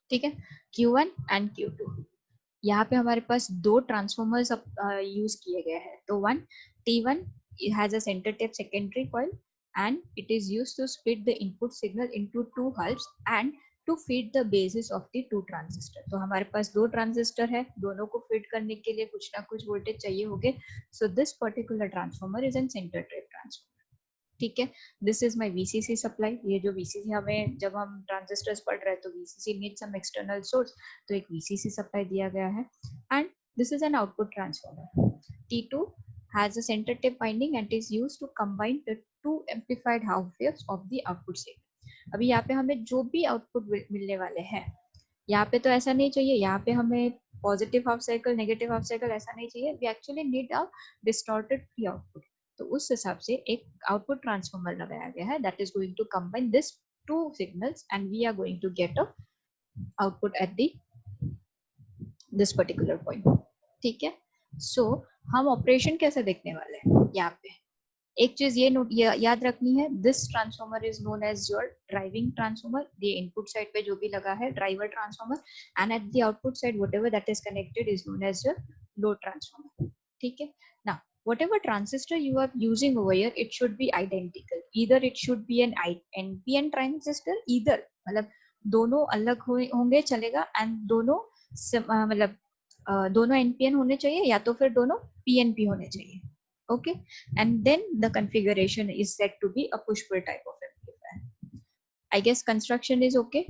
ठीक है, Q1 and Q2। यहाँ पे हमारे पास दो ट्रांसफॉर्मर्स यूज किए गए हैं। तो one T1 has a center tape secondary coil and it is used to split the input signal into two halves and to feed the bases of the two transistor। तो हमारे पास दो transistor है, दोनों को फीड करने के लिए कुछ ना कुछ वोल्टेज चाहिए होगे। So this particular transformer is an centre tap transformer. ठीक है, this is my VCC supply. ये जो VCC हमें जब हम ट्रांजिस्टर्स पढ़ रहे हैं तो VCC need some external source, तो एक VCC सप्लाई दिया गया है। And this is an output transformer. T2 has a center tape winding and is used to combine the two amplified half waves of the output signal। अभी यहाँ पे हमें जो भी आउटपुट मिलने वाले हैं, यहाँ पे तो ऐसा नहीं चाहिए, यहाँ पे हमें positive half cycle negative half cycle ऐसा नहीं चाहिए। We actually need a distorted pre output. तो उस हिसाब से एक आउटपुट ट्रांसफॉर्मर लगाया गया है that is going to combine this two signals and we are going to get a output at the this particular point. ठीक है, सो हम ऑपरेशन कैसे देखने वाले हैं यहाँ पे। एक चीज ये नोट याद रखनी है, this transformer is known as your driving transformer. ये इनपुट साइड पे जो भी लगा है driver transformer, and at the output side whatever that is connected is known as your load transformer. ठीक है, now whatever transistor you are using over here, it should be identical, either it should be an NPN transistor, either मतलब दोनों अलग होंगे चलेगा, and दोनों मतलब दोनों NPN होने चाहिए या तो फिर दोनों PNP होने चाहिए। Okay, and then the configuration is set to be a push pull type of amplifier। I guess construction is okay।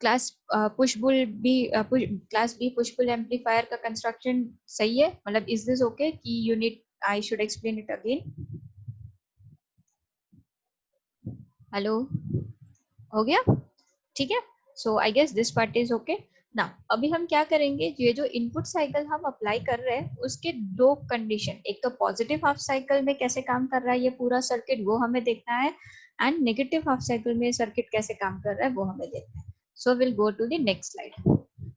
Class push pull भी class B push pull amplifier का कंस्ट्रक्शन सही है, मतलब इज दिस ओके कि you need I should explain it again. Hello, हो गया? ठीक है, so I guess this part is okay ना। अभी हम क्या करेंगे, ये जो इनपुट साइकिल हम अप्लाई कर रहे हैं उसके दो कंडीशन, एक तो पॉजिटिव हाफ साइकिल में कैसे काम कर रहा है ये पूरा सर्किट वो हमें देखना है, एंड नेगेटिव हाफ साइकिल में सर्किट कैसे काम कर रहा है वो हमें देखना है। So will go to the next slide.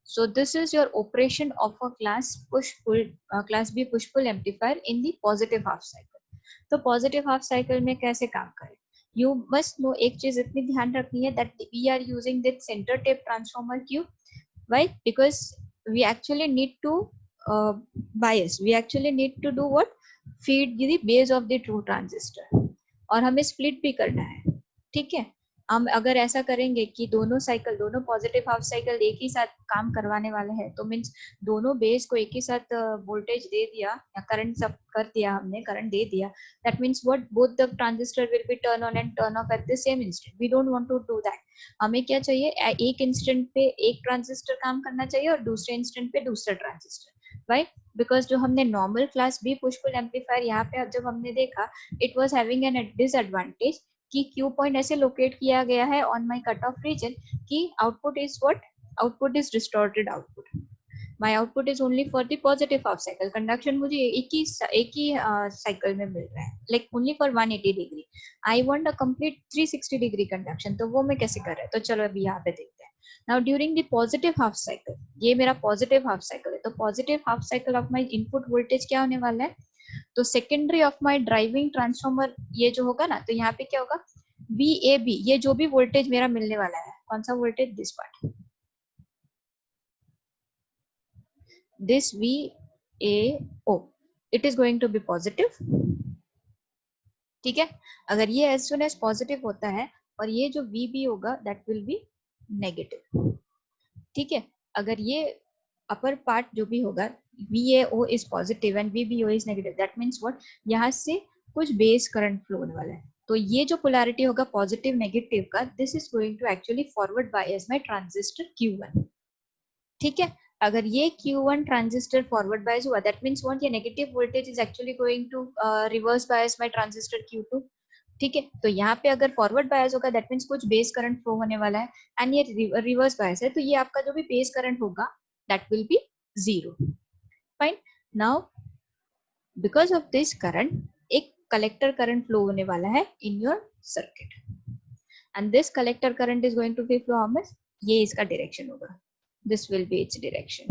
So this is your operation of a class B push pull amplifier in the positive half cycle। तो positive half cycle में कैसे काम करें, you must know एक चीज इतनी ध्यान रखनी है that we are using the center tape transformer Q। Why? Because we actually need to bias, we actually need to do what, feed the base of the true transistor, और हमें split भी करना है। ठीक है, हम अगर ऐसा करेंगे कि दोनों साइकिल दोनों पॉजिटिव हाफ साइकिल एक ही साथ काम करवाने वाले हैं, तो मीन्स दोनों बेस को एक ही साथ वोल्टेज दे दिया या करंट सब कर दिया, हमने करंट दे दिया, that means what, both the transistor will be turn on and turn off at the same instant. We don't want to do that. हमें क्या चाहिए, एक इंस्टेंट पे एक ट्रांजिस्टर काम करना चाहिए और दूसरे इंस्टेंट पे दूसरा ट्रांजिस्टर। वाई? बिकॉज जो हमने normal class B push pull amplifier यहाँ पे जब हमने देखा, it was having an disadvantage कि क्यू पॉइंट ऐसे लोकेट किया गया है on my cut off region कि output is what, output is distorted output. My output is only for the positive half cycle, conduction मुझे एक ही साइकिल में मिल रहा है, like only for 180 degree. I want a complete 360 degree conduction, तो वो मैं कैसे कर रहा है, तो चलो अभी यहाँ पे देखते हैं। Now during the positive half cycle, ये मेरा पॉजिटिव हाफ साइकिल है, तो positive half cycle of my input voltage क्या होने वाला है, तो secondary of my driving transformer ये जो होगा ना, तो यहाँ पे क्या होगा, VAB, ये जो भी वोल्टेज मेरा मिलने वाला है, कौन सा voltage, this part, this VAO, it is going to be positive. ठीक है, अगर ये एज सुन एज पॉजिटिव होता है और ये जो VB होगा दैट विल बी नेगेटिव। ठीक है, अगर ये अपर पार्ट जो भी होगा, VAO is positive and VBO is negative, that means what, यहाँ से कुछ बेस करंट फ्लो होने वाला है। तो ये जो पोलैरिटी होगा पॉजिटिव नेगेटिव का, this is going to actually forward bias my transistor Q1। ठीक है, अगर ये Q1 ट्रांजिस्टर फॉरवर्ड बायस हुआ, दैट मीन्स व्हाट, ये negative voltage is actually going to reverse bias my transistor Q2। ठीक है, तो यहाँ पे अगर फॉरवर्ड बायस होगा दैट मीन्स कुछ बेस करंट फ्लो होने वाला है, एंड ये रिवर्स बायस है, तो ये आपका जो भी बेस करंट होगा that will be 0। Fine, now because of this current एक कलेक्टर करंट फ्लो होने वाला है in your circuit, and this collector current is going to be flow how much, ये इसका डायरेक्शन होगा, this will be its direction.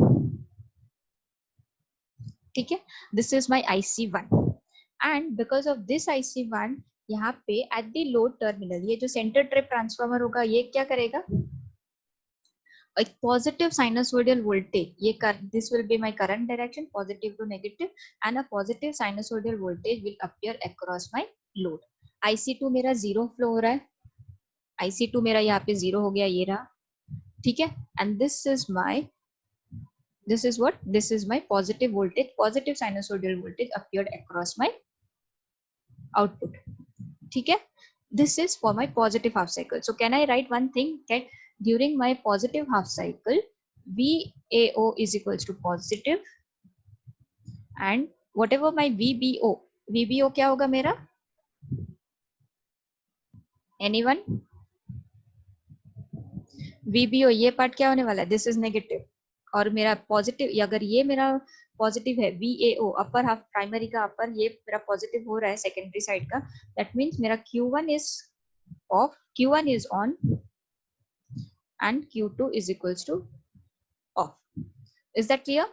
ठीक है, this is my IC1, and because of this IC1 यहाँ पे एट द लोड टर्मिनल ये जो centre trip transformer होगा ये क्या करेगा, a positive sinusoidal voltage ये this will be my current direction positive to negative and a positive sinusoidal voltage will appear across my load. IC2 मेरा zero flow हो रहा है, IC2 मेरा यहाँ पे जीरो हो गया, ये रहा, ठीक है, and this is my positive voltage, positive sinusoidal voltage appeared across my output, ठीक है. This is for my positive half cycle. So can I write one thing that during my positive half cycle VAO is equals to positive and whatever my VBO क्या होगा मेरा, anyone? VBO ये part क्या होने वाला है, this is negative, और मेरा पॉजिटिव, अगर ये मेरा पॉजिटिव है VAO अपर हाफ प्राइमरी का अपर ये मेरा पॉजिटिव हो रहा है सेकेंडरी साइड का, दैट मीन्स मेरा Q1 is of, Q1 is on and Q2 is equals to off. Is that clear?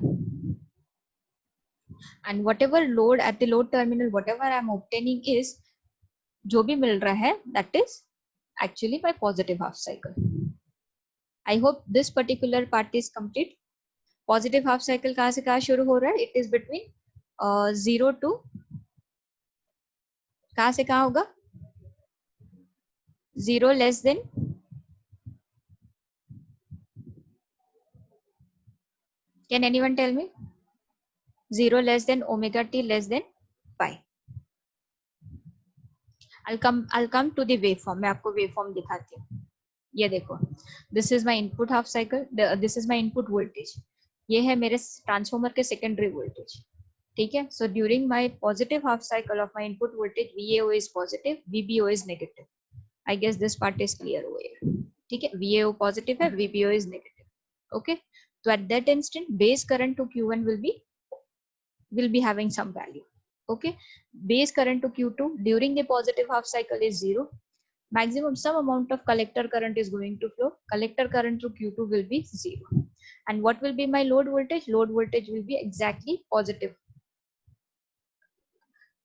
And whatever load at the load terminal, whatever I am obtaining is, जो भी मिल रहा है that is actually my positive half cycle. I hope this particular part is complete. Positive half cycle कहाँ से कहाँ शुरू हो रहा है? It is between 0 to कहाँ से कहाँ होगा? 0 less than can anyone tell me? 0 less than omega t less than pi. I'll come to the waveform. मैं आपको waveform दिखाती हूँ. ये देखो, this is my input half cycle, this is my input voltage. ये है मेरे ट्रांसफॉर्मर के सेकेंडरी वोल्टेज, ठीक है. So during my positive half cycle of my input voltage VAO is positive, VBO is negative. I guess this part is clear over here, ठीक है. VAO positive है, VBO is negative. Okay, so at that instant base current to Q1 will be having some value. Okay, base current to Q2 during the positive half cycle is 0. Maximum some amount of collector current is going to flow. Collector current to Q2 will be 0. And what will be my load voltage? Load voltage will be exactly positive.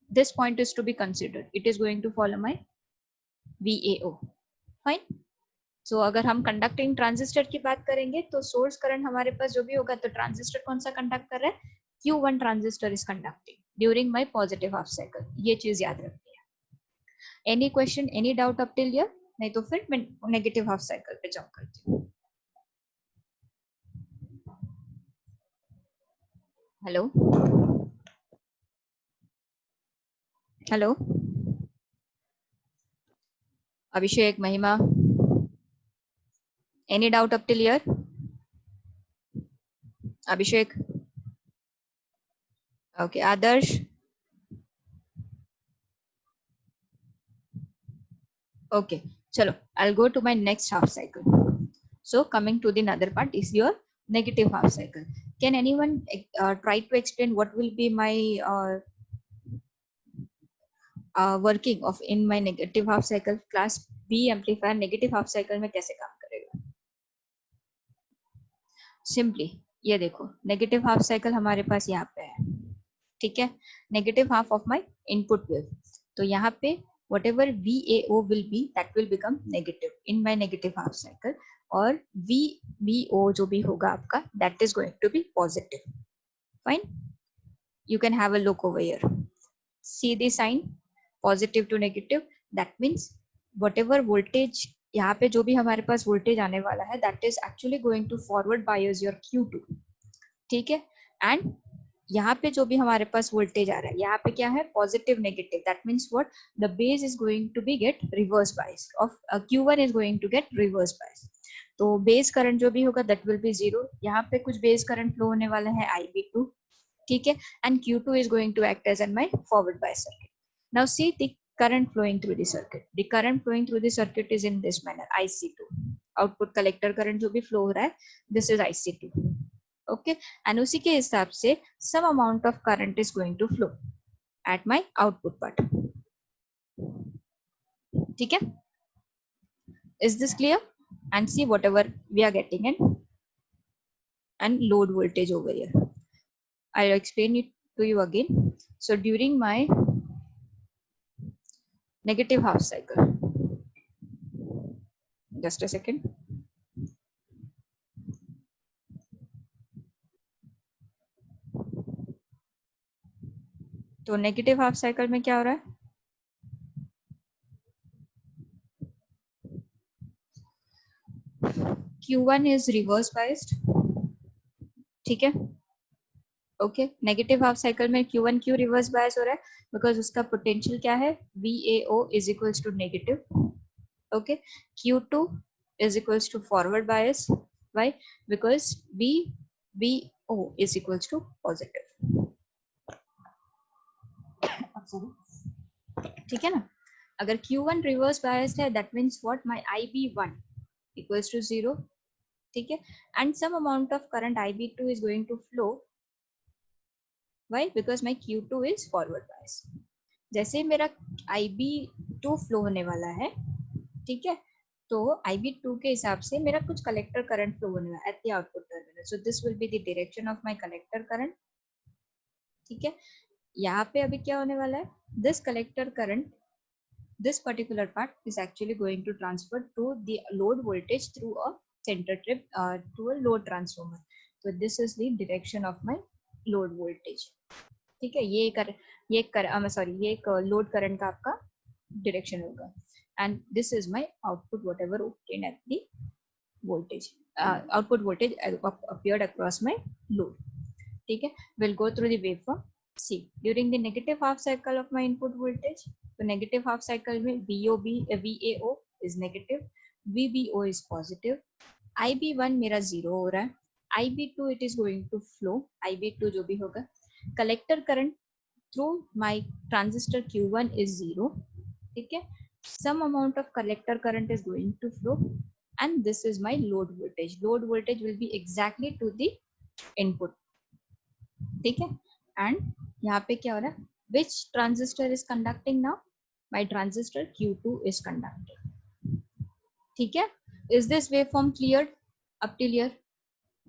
This point is to be considered. It is going to follow my VAO. Fine. So अगर हम conducting transistor की बात करेंगे तो source current हमारे पास जो भी होगा, तो ट्रांजिस्टर कौन सा कंडक्ट कर रहा है? Q1 transistor is conducting during my positive half cycle. ये चीज याद रखनी है. Any question, any doubt up till here? नहीं तो फिर मैं नेगेटिव हाफ साइकिल पे जंप करती हूँ. हेलो हेलो, अभिषेक, महिमा, any doubt up till here? Abhishek, okay. Adarsh, okay, chalo, I'll go to my next half cycle. So coming to the another part is your negative half cycle. Can anyone try to explain what will be my working of in my negative half cycle? Class B amplifier negative half cycle में कैसे काम करेगा? Simply ये देखो, negative half cycle हमारे पास यहाँ पे है, ठीक है. Negative half of my input wave. तो यहाँ पे whatever VAO will be, that will become negative in my negative half cycle, और VBO जो भी होगा आपका, that is going to be positive. Fine. You can have a look over here. See the sign, positive to negative. That means whatever voltage यहाँ पे जो भी हमारे पास voltage आने वाला है, that is actually going to forward bias your Q2, ठीक है. And यहाँ पे जो भी हमारे पास वोल्टेज आ रहा है, यहाँ पे क्या है? Positive negative. That means what? The base is going to be get reverse bias of Q1 is going to get reverse bias. तो बेस करंट जो भी होगा दैट विल बी 0. यहाँ पे कुछ बेस करंट फ्लो होने वाला है IB2, ठीक है. And Q2 is going to act as in my forward bias circuit. Now see the current flowing through the circuit. The current flowing through the circuit is in this manner, IC2. Output collector current जो भी flow हो रहा है, this is IC2. Okay, and उसी के हिसाब से some amount of current is going to flow at my output part. ठीक है? Is this clear? And see whatever we are getting in and load voltage over here. I'll explain it to you again. So during my negative half cycle, just a second. तो negative half cycle में क्या हो रहा है, Q1 is reverse biased, ठीक है। Okay, negative half cycle में Q1 क्यों रिवर्स बायस हो रहा है, बिकॉज उसका पोटेंशियल क्या है, VAO is equals to negative. Okay, Q2 is equals to forward bias. Why? Because VBO is equals to positive. ठीक है ना। अगर Q1 रिवर्स बायस्ड है, that means what, my IB1 equals to 0, ठीक है, and some amount of current IB2 is going to flow. Why? Because my Q2 is forward bias. जैसे मेरा IB2 flow होने वाला है, ठीक है, तो IB2 के हिसाब से मेरा कुछ कलेक्टर करंट फ्लो होने वाला है eight the output terminal, so this will be the direction of my collector current, ठीक है। यहाँ पे अभी क्या होने वाला है, this collector current, this particular part is actually going to transfer to the load voltage through a center trip to a load transformer. So this is the direction of my load voltage, ठीक है। ये एक load current का आपका direction होगा, and this is my output what ever obtained at the voltage, output voltage appeared across my load, ठीक है। We'll go through the waveform. See, during the negative half cycle of my input voltage, तो negative half cycle में VAO is negative, VBO is positive, IB1 मेरा 0 हो रहा है, IB2 it is going to flow, IB2 जो भी होगा, collector current through my transistor Q1 is 0, ठीक है, some amount of collector current is going to flow, and this is my load voltage. Load voltage will be exactly to the input, ठीक है। and यहाँ पे क्या हो रहा है, which transistor is conducting now, my transistor Q2 is conducting, ठीक है। is this waveform cleared up till here,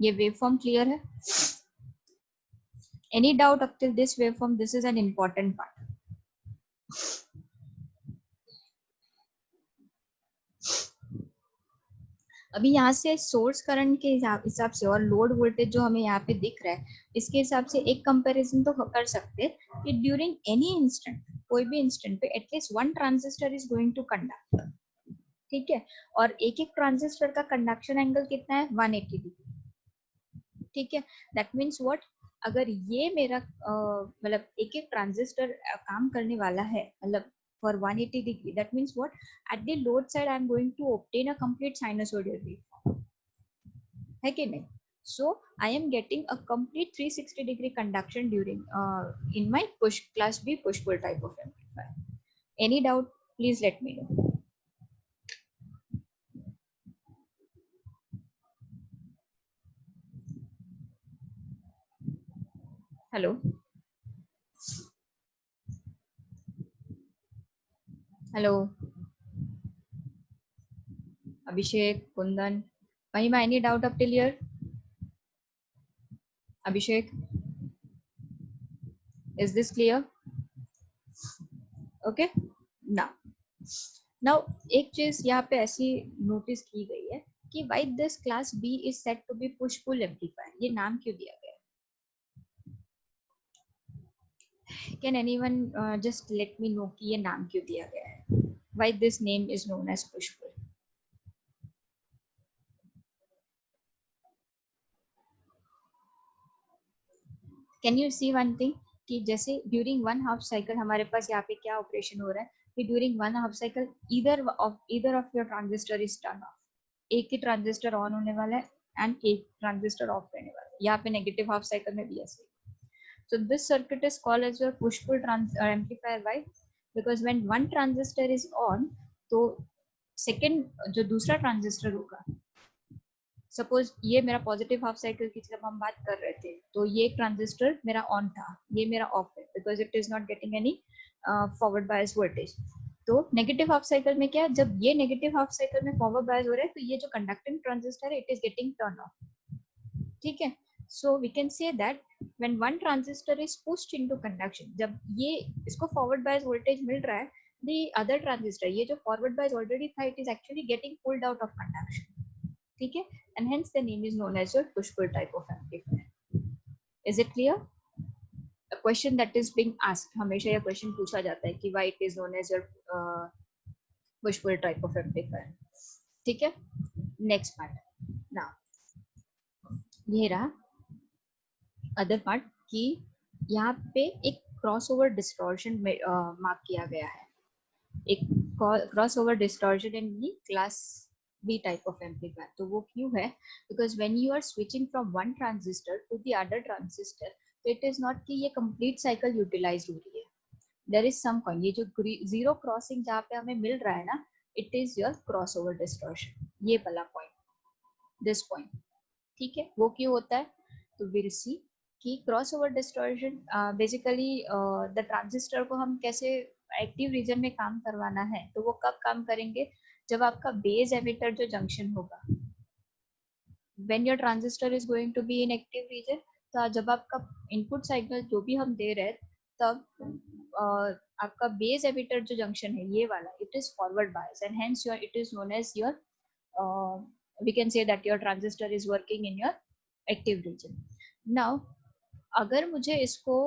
ये waveform clear है, any doubt up till this waveform, this is an important part। अभी यहाँ से सोर्स करंट के हिसाब से और लोड वोल्टेज जो हमें यहाँ पे दिख रहा है, इसके हिसाब से एक कंपैरिजन तो कर सकते हैं कि ड्यूरिंग एनी इंस्टेंट, कोई भी इंस्टेंट पे at least one transistor is going to conduct, ठीक है। और एक एक ट्रांजिस्टर का कंडक्शन एंगल कितना है, 180 डिग्री, ठीक है। दैट मीन्स व्हाट, अगर ये मेरा मतलब एक एक ट्रांजिस्टर काम करने वाला है, मतलब for 180 degree, that means what, at the load side I am going to obtain a complete sinusoidal waveform, है कि नहीं। so I am getting a complete 360 degree conduction during in my push class B push pull type of amplifier. Any doubt, please let me know. Hello, hello, Abhishek, Kundan, Mahima, any doubt up till here, Abhishek, is this clear? Okay, now now एक चीज यहाँ पे ऐसी notice की गई है कि why this class B is said to be push pull amplifier, ये नाम क्यों दिया गया है? Can anyone just let me know कि ये नाम क्यों दिया गया है? Why this name is known as push pull? Can you see one thing कि जैसे ड्यूरिंग वन हाफ साइकिल हमारे पास यहाँ पे क्या ऑपरेशन हो रहा है कि during one half cycle either of your transistor is turn off, एक ही ट्रांजिस्टर ऑन होने वाला है एंड एक ट्रांजिस्टर ऑफ रहने वाला है, यहाँ पे नेगेटिव हाफ साइकिल में भी ऐसे। So this circuit is called as your push-pull amplifier. Why? Because when one transistor is on, तो second जो दूसरा ट्रांजिस्टर होगा, सपोज ये मेरा पॉजिटिव हाफ साइकिल की जब हम बात कर रहे थे, तो ये ट्रांजिस्टर मेरा ऑन था, ये मेरा ऑफ है, because it is not getting any forward bias voltage. तो नेगेटिव हाफ साइकिल में क्या है, जब ये नेगेटिव हाफ साइकिल में फॉरवर्ड बायस हो रहा है, तो ये जो कंडक्टिंग ट्रांजिस्टर है, it is getting turn off, ठीक है। So we can say that when one transistor is pushed into conduction, जब ये इसको फॉरवर्ड बायस वोल्टेज मिल रहा है, the other transistor, ये जो forward bias already था, it is actually getting pulled out of conduction. ठीक है, and hence the name is known as your push-pull type of amplifier. Is it clear? A question that is being asked, हमेशा ये question पूछा जाता है कि why it is known as your push-pull type of amplifier. ठीक है, next part. Now ये रहा अदर पार्ट कि यहाँ पे एक क्रॉस ओवर डिस्टॉर्शन मार्क किया गया है, एक cross over distortion in the class B type of amplifier. तो वो क्यों है? Because when you are switching from one transistor to the other transistor, तो इट इज नॉट कि ये कंप्लीट साइकिल यूटिलाइज हो रही है. देयर इज सम पॉइंट, ये जो जीरो क्रॉसिंग जहाँ पे हमें मिल रहा है ना, it is your cross over distortion. ये वाला पॉइंट, दिस पॉइंट. ठीक है, वो क्यों होता है? तो विल सी कि cross over distortion basically the transistor को हम कैसे एक्टिव रीजन में काम करवाना है, तो वो कब काम करेंगे? जब आपका बेस एमिटर जो जंक्शन होगा, when your transistor is going to be in active region, तो जब आपका इनपुट साइकिल जो भी हम दे रहे हैं, तब आपका बेस एमिटर जो जंक्शन है ये वाला, it is forward bias and hence your it is known as your we can say that your transistor is working in your active region. Now अगर मुझे इसको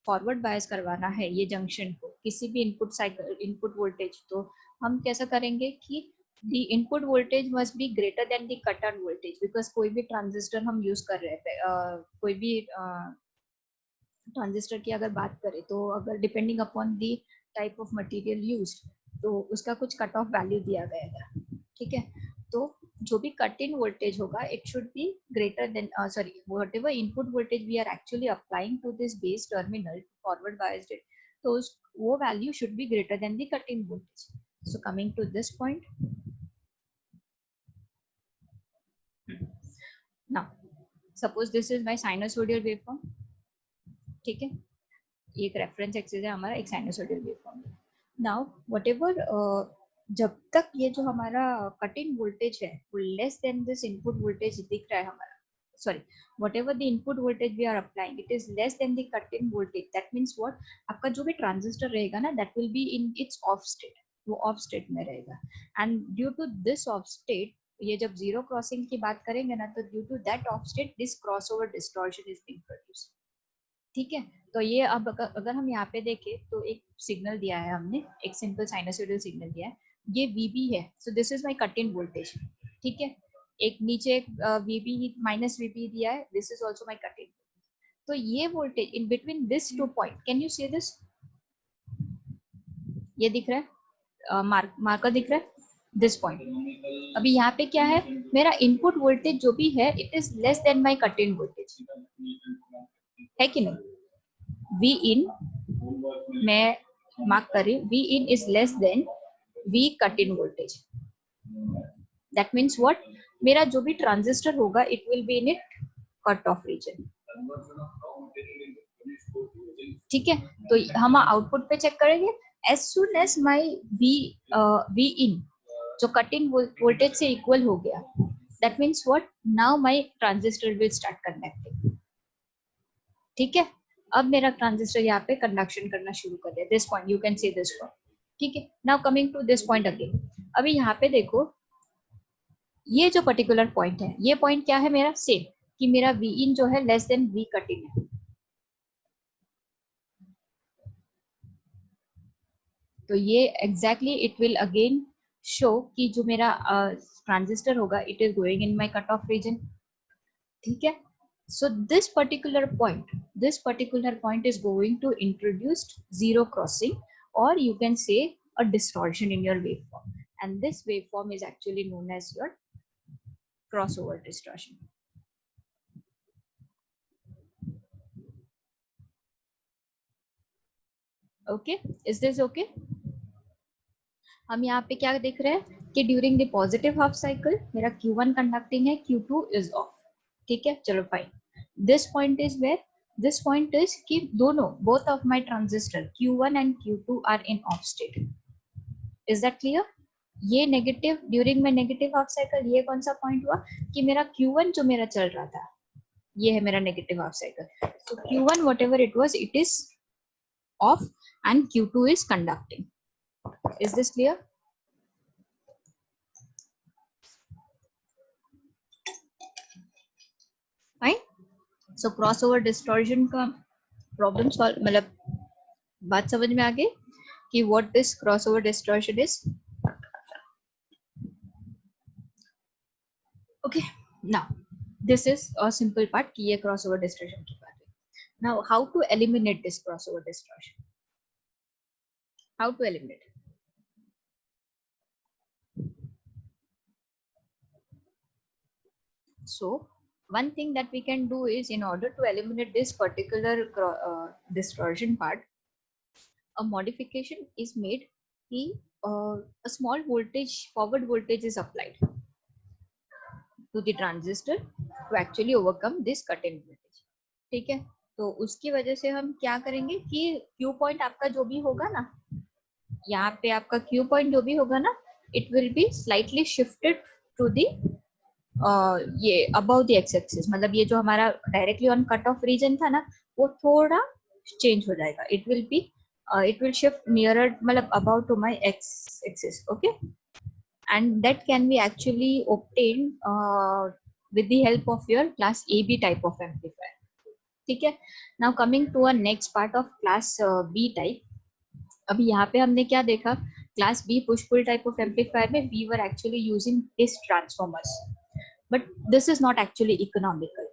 फॉरवर्ड बायस करवाना है ये जंक्शन को किसी भी इनपुट साइकिल इनपुट वोल्टेज, तो हम कैसा करेंगे कि the input voltage must be greater than the cut on voltage. Because कोई भी ट्रांजिस्टर हम यूज कर रहे हैं, कोई भी ट्रांजिस्टर की अगर बात करें, तो अगर depending upon the type of material used, तो उसका कुछ कट ऑफ वैल्यू दिया गया है. ठीक है, तो जो भी कट इन वोल्टेज होगा, it should be greater than sorry whatever input voltage we are actually applying to this base terminal forward biased it, तो वो value should be greater than the cut in voltage. So coming to this point, now suppose this is my sinusoidal waveform. ठीक है, ये एक reference axis है हमारा, एक sinusoidal waveform. Now whatever जब तक ये जो हमारा कट इन वोल्टेज है वो less than this input voltage दिख रहा है हमारा, sorry whatever the input voltage we are applying, it is less than the cut in voltage. That means what, आपका जो भी ट्रांजिस्टर रहेगा ना, that will be in its off state, वो ऑफ स्टेट में रहेगा. And due to this off state, ये जब जीरो क्रॉसिंग की बात करेंगे ना, तो due to that off state this cross over distortion is being produced. ठीक है, तो ये अब अगर हम यहाँ पे देखें, तो एक सिग्नल दिया है हमने, एक सिंपल साइनसोइडल सिग्नल दिया है, ये VB है. So this is my cut in voltage. ठीक है, एक नीचे एक VB माइनस VB दिया है, this is also my cut in. तो ये voltage in between this two point, can you see this? ये दिख रहा है, मार्कर दिख रहा है, दिस पॉइंट. अभी यहाँ पे क्या है, मेरा इनपुट वोल्टेज जो भी है, it is less then my cut in voltage, है कि नहीं? V in, मैं मार्क कर रही हूँ, V in is less than V cut in voltage. That means what? मेरा जो भी ट्रांजिस्टर होगा, it will be in it cut off region. ठीक है, तो हम आउटपुट पे चेक करेंगे. As soon as my V in जो कटिंग वोल्टेज से इक्वल हो गया, that means what? Now my transistor will start conducting. ठीक है, अब मेरा ट्रांजिस्टर यहाँ पे कंडक्शन करना शुरू कर दिया. This point, you can see this point. ठीक है, now coming to this point again. अभी यहाँ पे देखो, ये जो पर्टिकुलर पॉइंट है, ये पॉइंट क्या है मेरा? सेम, कि मेरा V in जो है लेस देन V कटिंग है. तो ये exactly it will again show कि जो मेरा ट्रांजिस्टर होगा, it is going in my cut off region. ठीक है, so this particular point is going to introduce zero crossing, or you can say a distortion in your waveform, and this waveform is actually known as your crossover distortion. Okay, is this okay? हम यहाँ पे क्या देख रहे हैं कि during the positive half cycle मेरा Q1 conducting है, Q2 इज ऑफ. ठीक है, चलो fine. This point is where, this point is कि दोनों both of my transistor Q1 and Q2 are in off state. Is that clear? ये negative, during my negative half cycle, ये कौन सा point हुआ कि मेरा Q1 जो मेरा चल रहा था, ये है मेरा negative half cycle. So Q1 whatever it was, it is of and Q2 is conducting. Is this clear? Fine. So crossover distortion का प्रॉब्लम सॉल्व मतलब बात समझ में आ गई कि what this crossover distortion is. Okay, now this is a simple part कि ये क्रॉसओवर डिस्टॉर्शन की बात है. Now how to eliminate this crossover distortion, how to eliminate. So one thing that we can do is, in order to eliminate this particular distortion part, a modification is made. A small voltage, forward voltage is applied to the transistor to actually overcome this cut-in voltage. ठीक है, तो उसकी वजह से हम क्या करेंगे कि Q पॉइंट आपका जो भी होगा ना, यहाँ पे आपका Q पॉइंट जो भी होगा ना, it will be slightly shifted to the ये अबाउ द एक्स एक्सिस. मतलब ये जो हमारा directly on cut off region था ना, वो थोड़ा चेंज हो जाएगा. इट विल शिफ्ट नियरर, मतलब about to my x axis. Okay, and that can be actually obtained with the help of your class AB type of amplifier. ठीक है, now coming to a next part of class B type. अभी यहाँ पे हमने क्या देखा, class B push pull type of amplifier में we were actually using this transformers, but this is not actually economical.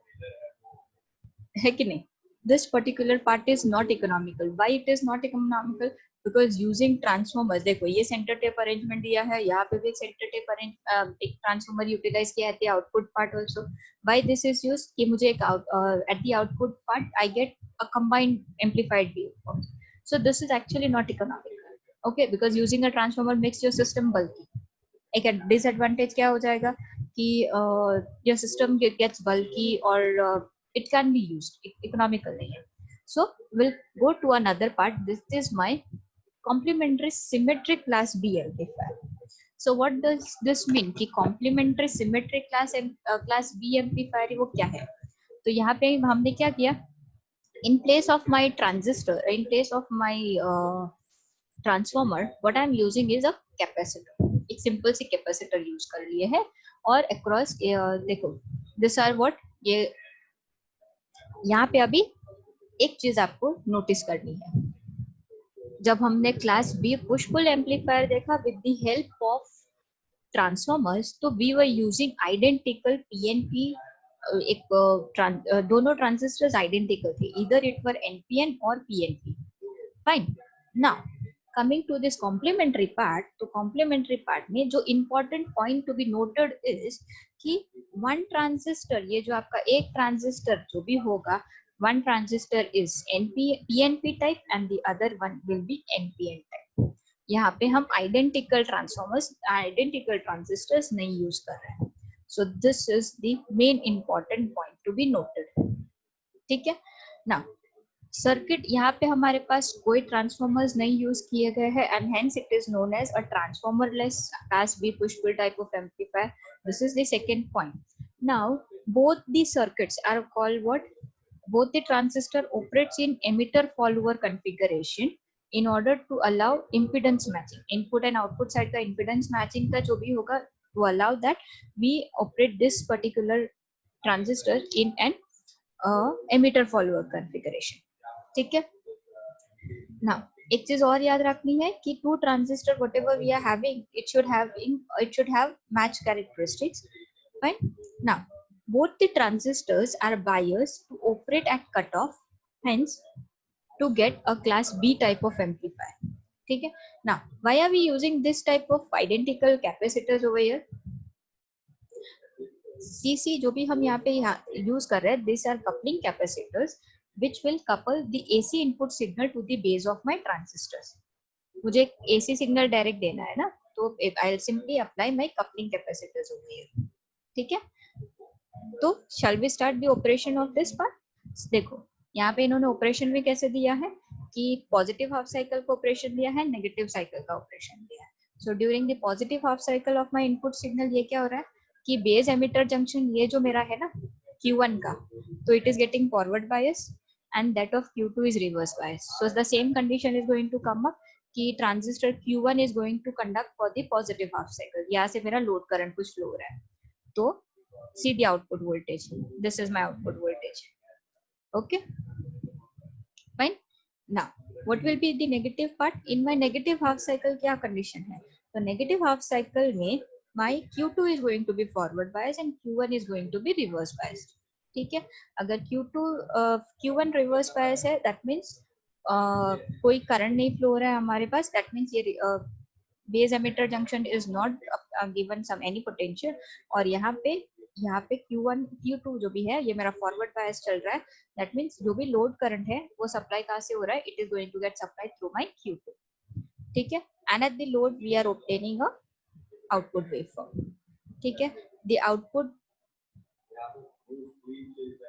है कि नहीं? This particular part is not economical. Why it is not economical? Because using transformers, देखो ये centre tap arrangement दिया है, यहाँ पे भी एक सेंटर टेप एक ट्रांसफॉर्मर यूटिलाइज किया है output part also. Why this is used? कि मुझे एक at the output part I get a combined amplified waveform. So this is actually not economical. Okay, because using a transformer makes your system bulky. एक disadvantage क्या हो जाएगा कि your system gets bulky or it can be used economical नहीं है. So we'll go to another part. This is my complementary symmetric class B amplifier. So what does this mean कि complementary symmetric class B amplifier वो क्या है? तो यहाँ पे हमने क्या किया, in place of my transistor, in place of my transformer, what I am using is a capacitor. एक सिंपल सी कैपेसिटर यूज कर लिए है और अक्रॉस देखो दिस आर व्हाट, ये यहाँ पे अभी एक चीज आपको नोटिस करनी है. जब हमने class B push pull amplifier देखा with the help of transformers, तो we were using identical PNP. एक दोनों ट्रांजिस्टर्स आइडेंटिकल थे, इधर इट वर एनपीएन और PNP. Fine. Now coming to this complementary part, तो complementary part में जो important point to be noted is कि one transistor, ये जो आपका एक transistor जो भी होगा, one transistor is PNP type and the other one will be NPN type. यहाँ पे हम identical transformers, identical transistors नहीं use कर रहे हैं. So this is the main important point to be noted. ठीक है. Now सर्किट, यहाँ पे हमारे पास कोई ट्रांसफॉर्मर्स नहीं यूज किए गए हैं and hence it is known as a transformerless class B push pull type of amplifier. This is the second point. Now both the circuits are called what, both the transistor operates in emitter follower configuration in order to allow impedance matching. Input and output side का impedance matching का जो भी होगा to allow that we operate this particular transistor in an emitter follower configuration. ठीक है. Now एक चीज और याद रखनी है कि two transistor whatever we are having, it should have match characteristics. Fine. Now both the transistors are biased to operate at cutoff, hence to get a class B type of amplifier. ठीक है. Now why are we using this type of identical capacitors over here? CC जो भी हम यहाँ पे use कर रहे हैं, these are coupling capacitors which will couple the AC input signal to the base of my transistors. मुझे AC signal direct देना है ना, तो I'll simply apply my coupling capacitors over here. ठीक है. तो shall we start the operation of this part? देखो यहाँ पे इन्होंने ऑपरेशन भी कैसे दिया है कि पॉजिटिव हाफ साइकिल का ऑपरेशन दिया है, नेगेटिव साइकिल का ऑपरेशन दिया है. So during the positive half cycle of my input signal ये क्या हो रहा है कि बेस एमिटर जंक्शन ये जो मेरा है ना Q1 का, तो it is getting forward bias and that of Q2 is reverse bias. So the same condition is going to come up कि transistor Q1 is going to conduct for the positive half cycle, यहाँ से मेरा load current कुछ flow हो रहा है, तो see the output voltage, this is my output voltage. Okay fine. Now what will be the negative part? In my negative half cycle क्या condition है? तो नेगेटिव हाफ साइकिल में my Q2 is going to be forward bias and Q1 is going to be reverse bias. ठीक है, अगर Q1 reverse bias है, that means कोई current नहीं फ्लो हो रहा है हमारे पास, that means ये base emitter junction is not given some any potential, और यहाँ पे Q1 Q2 जो भी है ये मेरा फॉरवर्ड बायस चल रहा है, दैट मीन्स जो भी लोड करंट है वो सप्लाई कहाँ से हो रहा है, it is going to get supply through my Q2. ठीक है, and at the load we are obtaining a output waveform. ठीक है, द आउटपुट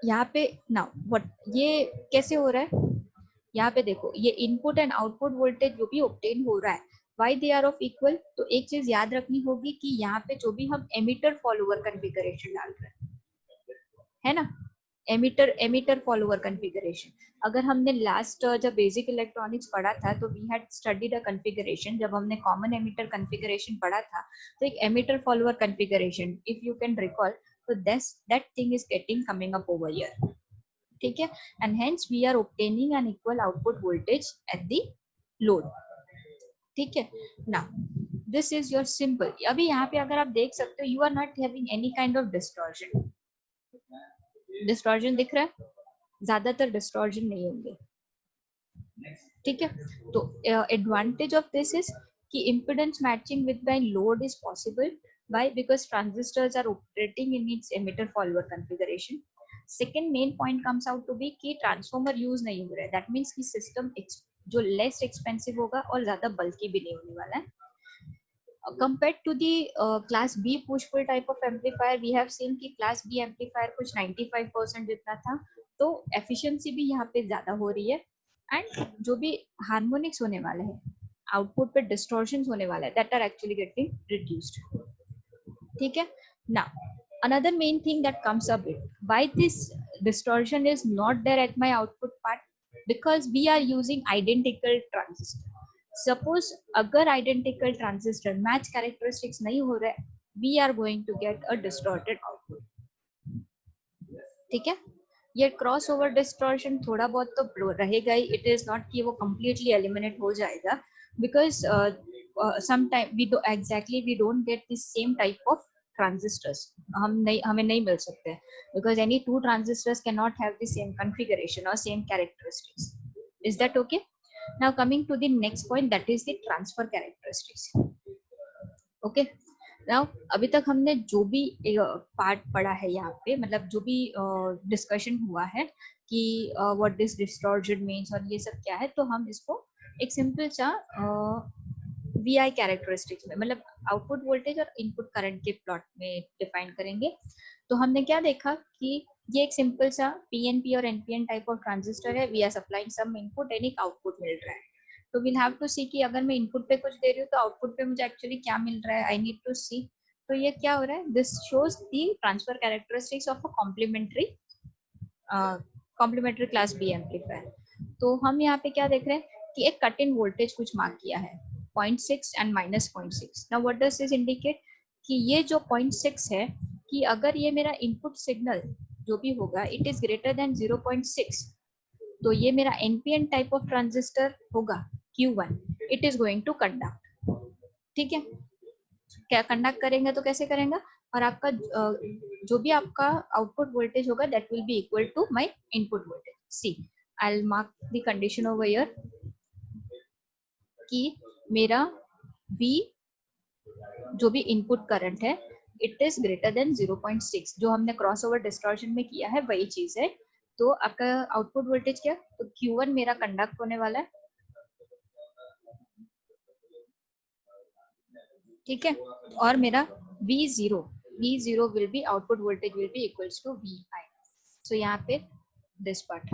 यहाँ पे नाउ व्हाट, ये कैसे हो रहा है, यहाँ पे देखो ये इनपुट एंड आउटपुट वोल्टेज जो भी ऑब्टेन हो रहा है, why they are of equal. तो एक चीज याद रखनी होगी कि यहाँ पे जो भी हम एमिटर फॉलोअर कॉन्फ़िगरेशन डाल रहे है ना, एमिटर फॉलोअर कॉन्फ़िगरेशन, अगर हमने लास्ट जब बेसिक इलेक्ट्रॉनिक्स पढ़ा था तो we had studied a configuration, जब हमने कॉमन एमिटर कॉन्फ़िगरेशन पढ़ा था तो एक emitter follower configuration, if you can recall, तो that thing is getting coming up over here. ठीक है, and hence we are obtaining an equal output voltage at the load. ठीक है, now this is your simple. अभी यहाँ पे अगर आप देख सकते हो, you are not having any kind of distortion. Distortion दिख रहा है? ज्यादातर डिस्टॉर्शन नहीं होंगे. ठीक है, तो एडवांटेज ऑफ दिस इज कि impedance matching with by load is possible. Why? Because transistors are operating in its emitter follower configuration. Second main point comes out to be कि ट्रांसफॉर्मर यूज नहीं हो रहा है, दैट मीन्स कि system जो less expensive होगा और ज्यादा बल्कि भी नहीं होने वाला है. Compared to the class B push pull type of amplifier, we have seen कि class B amplifier कुछ 95% जितना था, तो efficiency भी यहाँ पे ज्यादा हो रही है, एंड जो भी हार्मोनिक्स होने वाला है, आउटपुट पे डिस्टॉर्शंस होने वाला है, that are actually getting reduced. ठीक है, now another main thing that comes up with why this distortion is not there at my output part, because we are using identical transistor. Suppose अगर identical transistor match characteristics नहीं हो रहा है, we are going to get a distorted output. ठीक है, ये cross over distortion थोड़ा बहुत तो रहेगा ही, इट इज नॉट कि वो कंप्लीटली एलिमिनेट हो जाएगा, because sometime we do exactly we don't get this same type of transistors, हमें नहीं मिल सकते, because any two transistors can not have the same configuration और same characteristics. Is that okay? Now coming to the next point, that is the transfer characteristics. Okay, now अभी तक हमने जो भी पार्ट पढ़ा है यहाँ पे, मतलब जो भी डिस्कशन हुआ है कि व्हाट दिस डिस्टॉर्शन मीन्स और ये सब क्या है, तो हम इसको एक सिंपल सा VI कैरेक्टरिस्टिक्स में, मतलब आउटपुट वोल्टेज और इनपुट करंट के प्लॉट में डिफाइन करेंगे. तो हमने क्या देखा कि ये एक सिंपल सा PNP और NPN टाइप ऑफ ट्रांजिस्टर है, we are supplying some input and एक आउटपुट मिल रहा है. तो वील हैव टू सी कि अगर मैं इनपुट पे कुछ दे रही हूँ तो आउटपुट पे मुझे एक्चुअली क्या मिल रहा है, आई नीड टू सी. तो ये क्या हो रहा है, this shows the transfer characteristics of a complementary class B amplifier. तो हम यहाँ पे क्या देख रहे हैं कि एक कट इन वोल्टेज कुछ मार्क किया है 0.6 and -0.6. Now what does this indicate कि ये जो 0.6 है, कि अगर ये मेरा इनपुट सिग्नल जो भी होगा इट इज ग्रेटर देन 0.6, तो ये मेरा NPN टाइप ऑफ ट्रांजिस्टर होगा Q1, it is going to conduct. ठीक है, क्या कंडक्ट करेंगे तो कैसे करेंगे, और आपका जो भी आपका आउटपुट वोल्टेज होगा that will be equal to my input voltage. See, I will mark the condition over here कि मेरा V जो भी इनपुट करंट है इट इज ग्रेटर देन 0.6, जो हमने क्रॉस ओवर डिस्टॉर्शन में किया है वही चीज है. तो आपका आउटपुट वोल्टेज क्या, तो Q1 मेरा कंडक्ट होने वाला है. ठीक है, और मेरा V0 will be output voltage will be equals to VI. So यहाँ पे दिस पार्ट,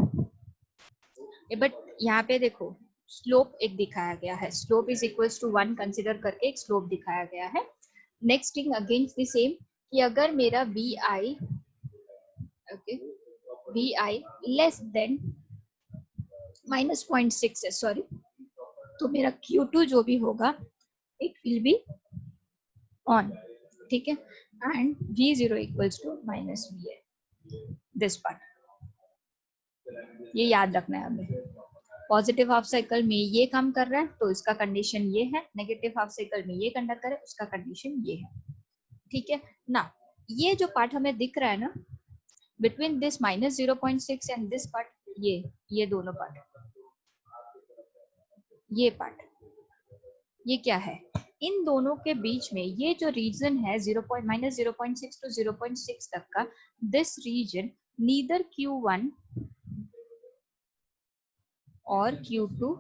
बट यहाँ पे देखो स्लोप एक दिखाया गया है, slope is equals to 1 consider करके एक स्लोप दिखाया गया है. Next thing against the same कि अगर मेरा VI लेस देन -0.6 है, सॉरी तो मेरा Q2 जो भी होगा इट विल बी ऑन, ठीक है, and V0 equals to minus V है, दिस पार्ट ये याद रखना है हमें। पॉजिटिव हाफ साइकिल में ये काम कर रहा है तो इसका कंडीशन ये है, नेगेटिव हाफ साइकिल में ये कंडक्ट करे उसका कंडीशन ये है, ठीक है ना। ये जो पार्ट हमें दिख रहा है ना between this minus 0.6 and this part, ये दोनों पार्ट, ये पार्ट, ये क्या है, इन दोनों के बीच में ये जो रीजन है -0.6 टू 0.6 तक का, दिस रीजन नीदर Q1 और Q2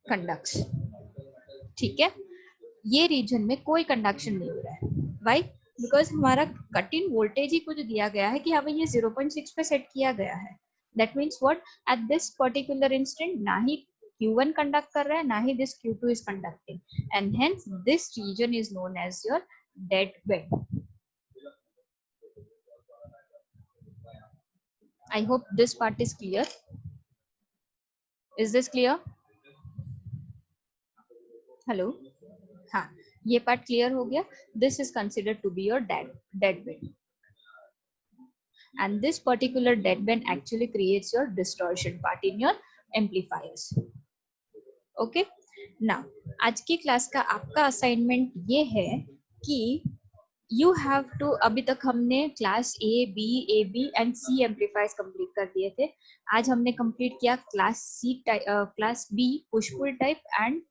कंडक्ट्स, ठीक है। ये रीजन में कोई कंडक्शन नहीं हो रहा है, वाई, बिकॉज हमारा कट इन वोल्टेज ही कुछ दिया गया है कि हाँ भाई ये 0.6 पे सेट किया गया है। That means what, at this particular instant ना ही Q1 कंडक्ट कर रहा है ना ही this Q2 is conducting, and hence this region is known as your dead band. I hope this part is clear. Is this clear? Hello? हाँ, ये part clear हो गया। This is considered to be your dead band, and this particular dead band actually creates your distortion part in your amplifiers. Okay? Now, आज की class का आपका assignment ये है कि यू हैव टू, अभी तक हमने class A B and C amplifiers complete कर दिए थे। आज हमने कंप्लीट किया class B push pull type and